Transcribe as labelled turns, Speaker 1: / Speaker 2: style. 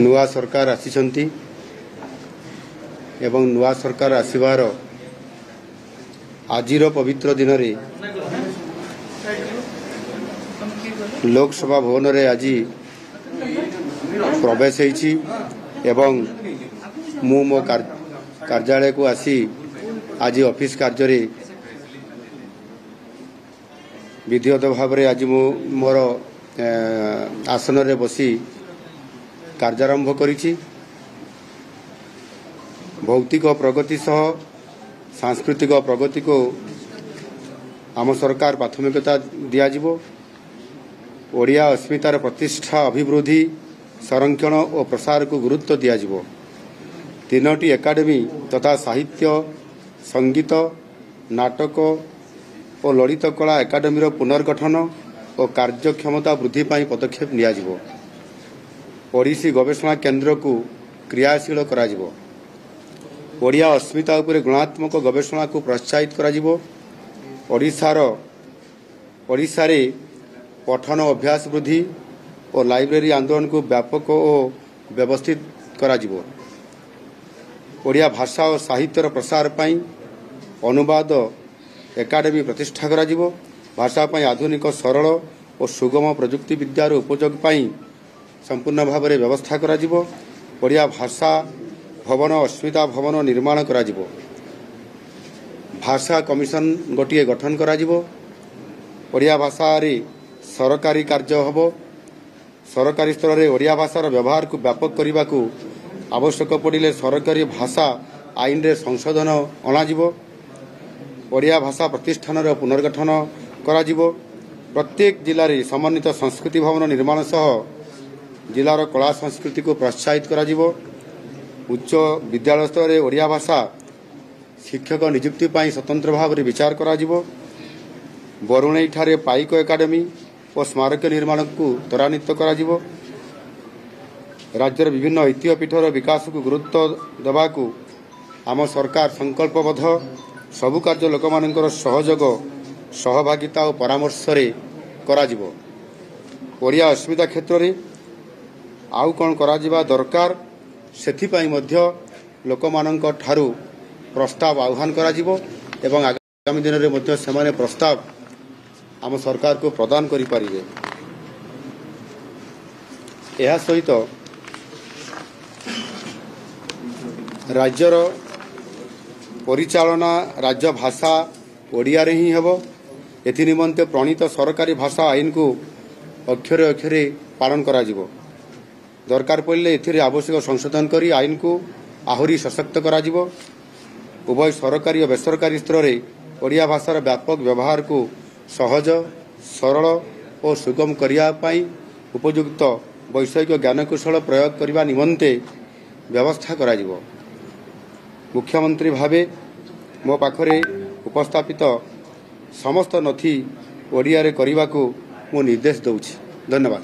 Speaker 1: नुआ सरकार आसी एवं नुआ सरकार आसबार आजिर पवित्र दिन रे लोकसभा भवन रे आज प्रवेश होईछि एवं मु मो कार्यालय को आसी आज ऑफिस कार्य रे विधिवत भाव में आज मु मोर आसन रे बसी कार्यारंभ करिछि। भौतिक प्रगति सह सांस्कृतिक प्रगति को आम सरकार प्राथमिकता दियाजिवो। ओडिया अस्मितार प्रतिष्ठा अभिवृद्धि संरक्षण और प्रसार को गुरुत्व दियाजिवो। तीनोटी एकाडेमी तथा साहित्य संगीत नाटक और ललित कला एकाडेमी पुनर्गठन और कार्यक्षमता वृद्धि पाई पदक्षेप नियाजिवो। ओडिसी गवेषणा केन्द्र को क्रियाशील कराजिवो। ओडिया अस्मिता उपरे गुणात्मक गवेषणा को प्रोत्साहित कराजिवो। ओडिशा रे पठन अभ्यास वृद्धि और लाइब्रेरी आंदोलन को व्यापक और व्यवस्थित कराजिवो। ओडिया भाषा और साहित्यर प्रसार पाई अनुवाद एकाडेमी प्रतिष्ठा कराजिवो। भाषा पाई आधुनिक सरल और सुगम प्रजुक्ति विद्यार उपयोग पाई संपूर्ण भाव में व्यवस्था कराजिवो। ओडिया भाषा भवन अस्मिता भवन निर्माण कराजिवो। भाषा कमिशन गोटे गठन कराजिवो। ओडिया भाषा रे सरकारी कार्य हबो। सरकारी स्तर में ओडिया भाषार व्यवहार को व्यापक करने को आवश्यक पड़िले सरकारी भाषा आईन रे संशोधन अणाजिवो। ओडिया भाषा प्रतिष्ठान रे पुनर्गठन कराजिवो। प्रत्येक जिले में समन्वित संस्कृति भवन निर्माण सह जिलार कला संस्कृति को प्रोत्साहित कराजिवो। उच्च विद्यालय स्तर में ओडिया भाषा शिक्षक नियुक्ति पाई स्वतंत्र भाव में विचार कराजिवो। बरुणई ठारे पाइक एकाडेमी और स्मारक निर्माण को त्वरान्वित कराजिवो। राज्यर विभिन्न ऐतिह्य पीठर विकास को गुरुत्व देवाकू आम सरकार संकल्पबद्ध। सबु कार्य लोकमानंकर सहयोग सहभागिता और परामर्श रे कराजिवो। ओडिया अस्मिता क्षेत्र रे आउ कौन कराजिबा दरकार सेथिपाई मध्य लोकमानंक ठारू प्रस्ताव आह्वान कराजिवो एवं आगामी दिन में मध्य सेमाने प्रस्ताव आम सरकार को प्रदान करि परिबे। एहा सहित राज्यर परिचालना राज्य भाषा ओडिया रे ही हेबो। एथि निमंते प्रणीत सरकारी भाषा आईन को अक्षरे अक्षरे पालन कराजिवो। दरकार पड़े एथिरे आवश्यक संशोधन करी आईन को आहुरी सशक्त कराजिवो। उभय सरकारी और बेसरकारी स्तर में ओडिया भाषार व्यापक व्यवहार को सहज सरल और सुगम करिया पाई उपयुक्त वैषयिक ज्ञानकौशल प्रयोग करने निमंते व्यवस्था कराजिवो। मुख्यमंत्री भावे मो पाखरे उपस्थापित समस्त नथी ओडिया रे करने को मु निर्देश दउछि। धन्यवाद।